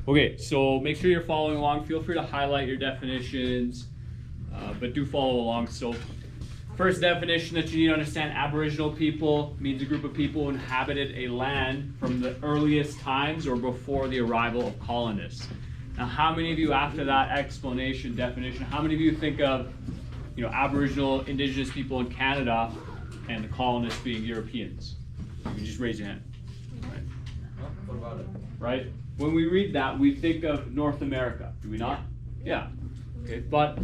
Okay, so make sure you're following along. Feel free to highlight your definitions, but do follow along. So first definition that you need to understand, Aboriginal people means a group of people who inhabited a land from the earliest times or before the arrival of colonists. Now, how many of you, after that explanation, definition, how many of you think of, Aboriginal, Indigenous people in Canada and the colonists being Europeans? You can just raise your hand. What about it? Right? When we read that, we think of North America, do we not? Yeah. Okay, but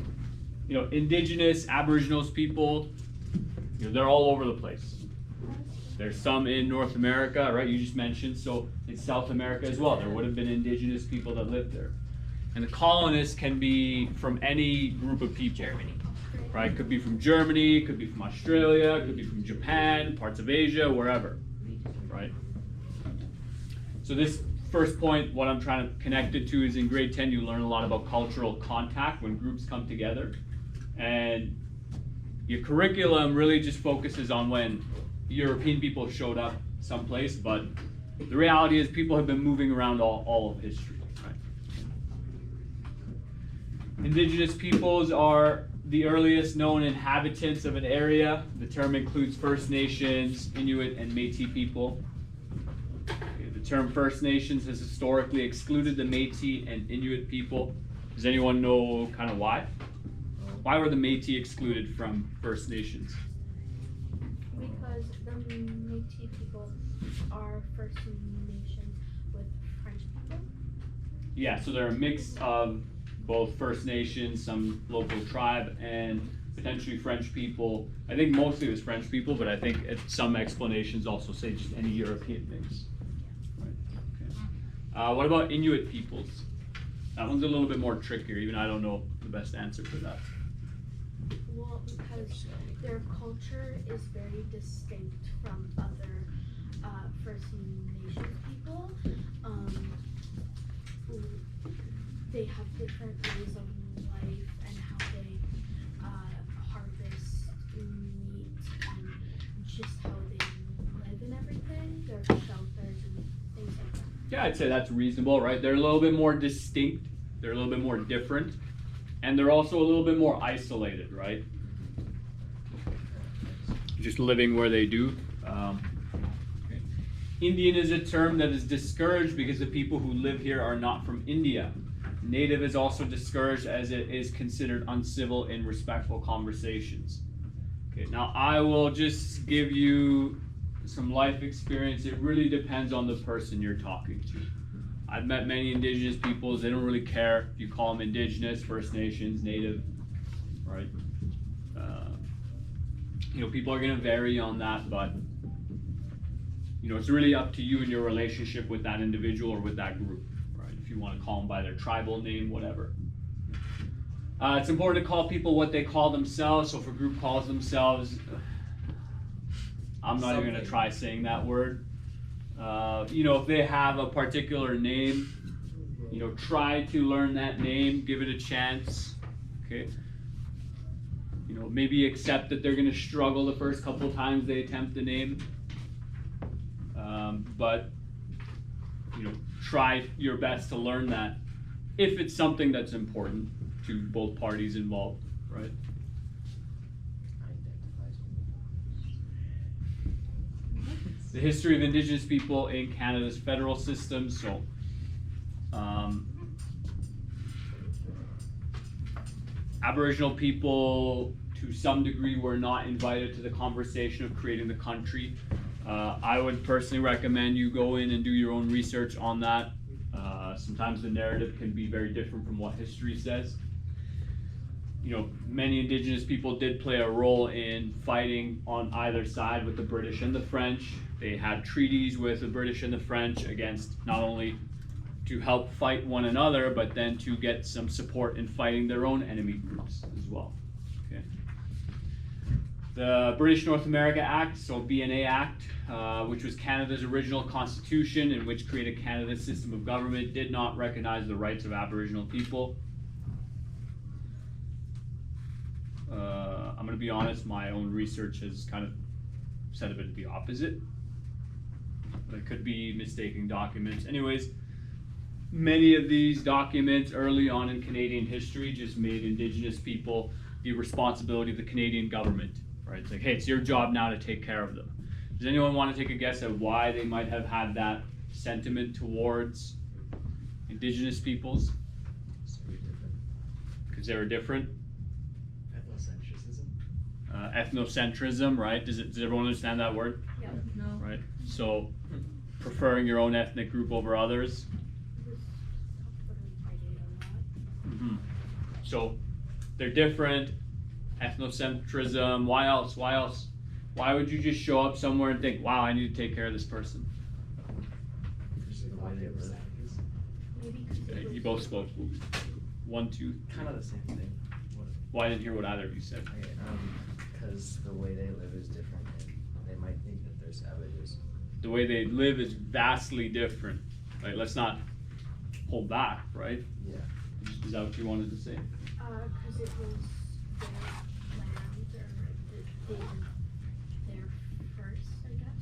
Indigenous, Aboriginals people, they're all over the place. There's some in North America, right? You just mentioned. So in South America as well, there would have been Indigenous people that lived there. And the colonists can be from any group of people. Germany. Right? Could be from Germany, could be from Australia, could be from Japan, parts of Asia, wherever. Right? So this first point, what I'm trying to connect it to is in grade 10, you learn a lot about cultural contact when groups come together. And your curriculum really just focuses on when European people showed up someplace, but the reality is people have been moving around all of history. Right? Indigenous peoples are the earliest known inhabitants of an area. The term includes First Nations, Inuit, and Métis people. The term First Nations has historically excluded the Métis and Inuit people. Does anyone know kind of why? Why were the Métis excluded from First Nations? Because the Métis people are First Nations with French people. Yeah, so they're a mix of both First Nations, some local tribe, and potentially French people. I think mostly it was French people, but I think some explanations also say just any European mix. Right. Okay. What about Inuit peoples? That one's a little bit more trickier. Even I don't know the best answer for that. Well, because their culture is very distinct from other First Nations people. They have different ways of life and how they harvest meat and just how they live and everything, their shelters and things like that. Yeah, I'd say that's reasonable, right? They're a little bit more distinct, they're a little bit more different, and they're also a little bit more isolated, right? Just living where they do. Okay. Indian is a term that is discouraged because the people who live here are not from India. Native is also discouraged as it is considered uncivil in respectful conversations. Okay, now I will just give you some life experience. It really depends on the person you're talking to. I've met many Indigenous peoples. They don't really care if you call them Indigenous, First Nations, Native, right? People are going to vary on that, but it's really up to you and your relationship with that individual or with that group. If you want to call them by their tribal name, whatever. It's important to call people what they call themselves. So if a group calls themselves, I'm not even going to try saying that word. If they have a particular name, try to learn that name, give it a chance. Okay. Maybe accept that they're going to struggle the first couple of times they attempt the name. But try your best to learn that if it's something that's important to both parties involved, right? The history of Indigenous people in Canada's federal system. So, Aboriginal people, to some degree, were not invited to the conversation of creating the country. I would personally recommend you go in and do your own research on that. Sometimes the narrative can be very different from what history says. Many Indigenous people did play a role in fighting on either side with the British and the French. They had treaties with the British and the French against not only to help fight one another, but then to get some support in fighting their own enemy groups as well. Okay. The British North America Act, so BNA Act, which was Canada's original constitution and which created Canada's system of government, did not recognize the rights of Aboriginal people. I'm going to be honest, my own research has kind of said a bit the opposite. But I could be mistaking documents. Anyways, many of these documents early on in Canadian history just made Indigenous people the responsibility of the Canadian government, right? It's like, hey, it's your job now to take care of them. Does anyone want to take a guess at why they might have had that sentiment towards Indigenous peoples? Because they were different. Ethnocentrism, right? Does everyone understand that word? Yeah. No. Right. So, preferring your own ethnic group over others. This talked about it a lot. So, they're different. Ethnocentrism. Why else? Why else? Why would you just show up somewhere and think, "Wow, I need to take care of this person"? Maybe because Okay, you both spoke. 1, 2. Kind of the same thing. Well, I didn't hear what either of you said. Okay, because the way they live is different, and they might think that they're savages. The way they live is vastly different. Right? Let's not hold back. Right? Yeah. Is that what you wanted to say? Because it was their land, or they were there first, I guess.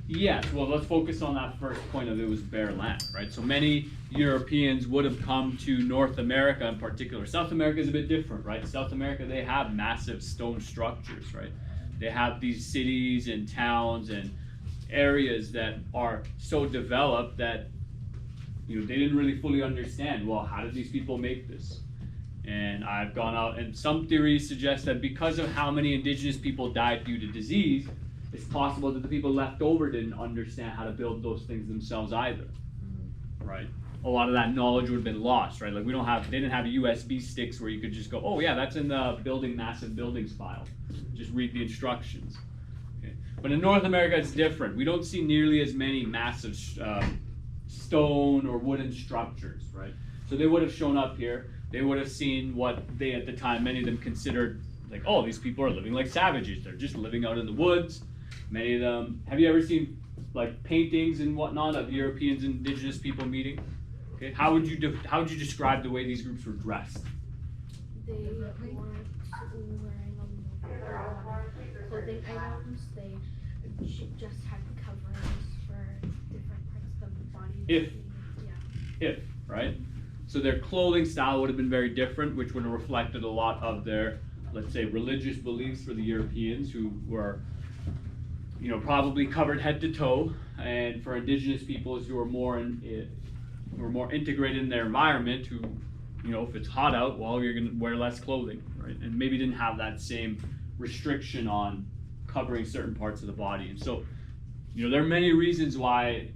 Yes, well, let's focus on that first point of it was bare land, right? So many Europeans would have come to North America in particular. South America is a bit different, right? South America, they have massive stone structures, right? They have these cities and towns and areas that are so developed that, you know, they didn't really fully understand, well, how did these people make this? And I've gone out, and some theories suggest that because of how many Indigenous people died due to disease, it's possible that the people left over didn't understand how to build those things themselves either, right? A lot of that knowledge would have been lost, right? Like they didn't have USB sticks where you could just go, oh yeah, that's in the building massive buildings file. Just read the instructions. Okay. But in North America, it's different. We don't see nearly as many massive stone or wooden structures, right? So they would have shown up here. They would have seen what they at the time, many of them considered like, oh, these people are living like savages. They're just living out in the woods. Many of them, have you ever seen like paintings and whatnot of Europeans and Indigenous people meeting? Okay, how would you describe the way these groups were dressed? They weren't wearing clothing items. They just had coverings for different parts of the body. If, right? So their clothing style would have been very different, which would have reflected a lot of their, let's say, religious beliefs for the Europeans who were, you know, probably covered head to toe, and for Indigenous peoples who were more integrated in their environment, who, you know, if it's hot out, well, you're gonna wear less clothing, right? And maybe didn't have that same restriction on covering certain parts of the body. And so, you know, there are many reasons why,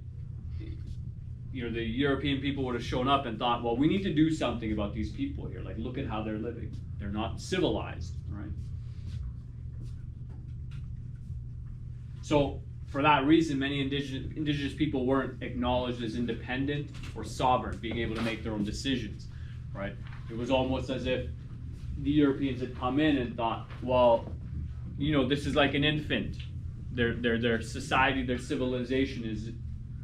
you know, the European people would have shown up and thought, well, we need to do something about these people here. Like, look at how they're living. They're not civilized, right? So for that reason, many indigenous people weren't acknowledged as independent or sovereign, being able to make their own decisions, right? It was almost as if the Europeans had come in and thought, well, you know, this is like an infant. Their society, their civilization is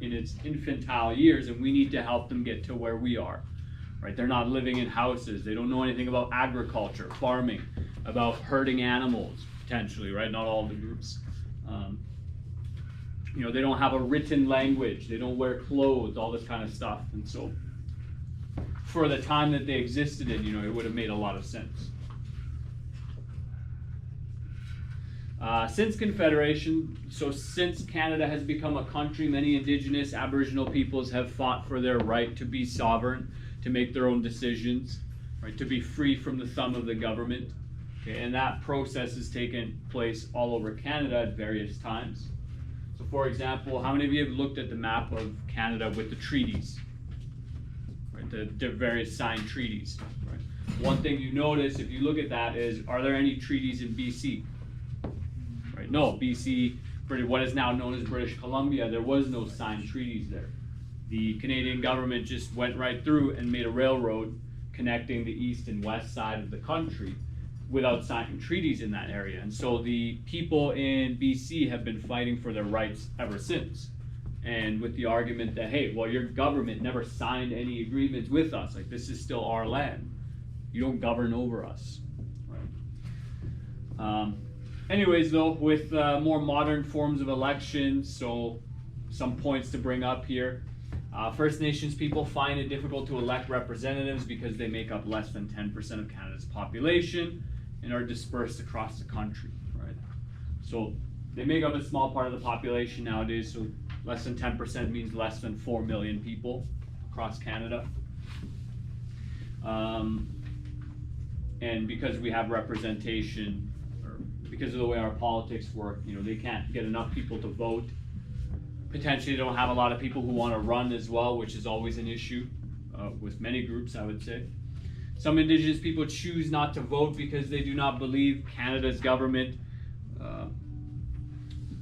in its infantile years, and we need to help them get to where we are, right? They're not living in houses. They don't know anything about agriculture, farming, about herding animals, potentially, right? Not all the groups. You know, they don't have a written language. They don't wear clothes, all this kind of stuff. And so for the time that they existed in, you know, it would have made a lot of sense. Since Confederation, so since Canada has become a country, many Indigenous Aboriginal peoples have fought for their right to be sovereign, to make their own decisions, right, to be free from the thumb of the government. Okay, and that process has taken place all over Canada at various times. So for example, how many of you have looked at the map of Canada with the treaties? Right, the various signed treaties. Right? One thing you notice if you look at that is, are there any treaties in BC? Right? No, BC, what is now known as British Columbia, there was no signed treaties there. The Canadian government just went right through and made a railroad connecting the east and west side of the country without signing treaties in that area. And so the people in BC have been fighting for their rights ever since. And with the argument that, hey, well, your government never signed any agreements with us. Like, this is still our land. You don't govern over us. Right? Anyways, though, with more modern forms of elections, so some points to bring up here. First Nations people find it difficult to elect representatives because they make up less than 10% of Canada's population and are dispersed across the country, right? So they make up a small part of the population nowadays, so less than 10% means less than 4 million people across Canada. And because we have representation, or because of the way our politics work, you know, they can't get enough people to vote. Potentially don't have a lot of people who want to run as well, which is always an issue with many groups, I would say. Some Indigenous people choose not to vote because they do not believe Canada's government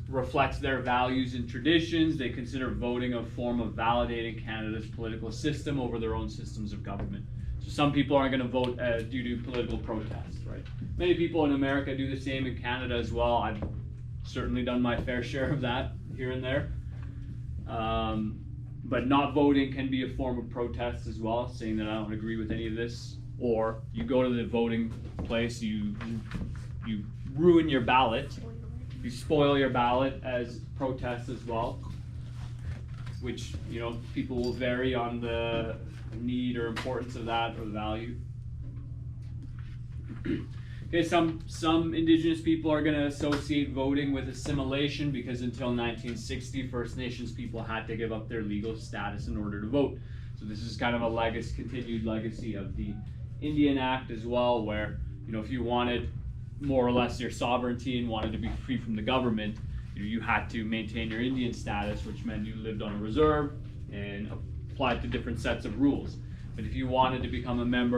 reflects their values and traditions. They consider voting a form of validating Canada's political system over their own systems of government. So some people aren't going to vote due to political protest, right? Many people in America do the same, in Canada as well. I've certainly done my fair share of that here and there. But not voting can be a form of protest as well, saying that I don't agree with any of this. Or you go to the voting place, you ruin your ballot, you spoil your ballot as protest as well, which, you know, people will vary on the need or importance of that or the value. Okay, some Indigenous people are going to associate voting with assimilation because until 1960, First Nations people had to give up their legal status in order to vote. So this is kind of a continued legacy of the Indian Act as well, where, you know, if you wanted more or less your sovereignty and wanted to be free from the government, you had to maintain your Indian status, which meant you lived on a reserve and applied to different sets of rules. But if you wanted to become a member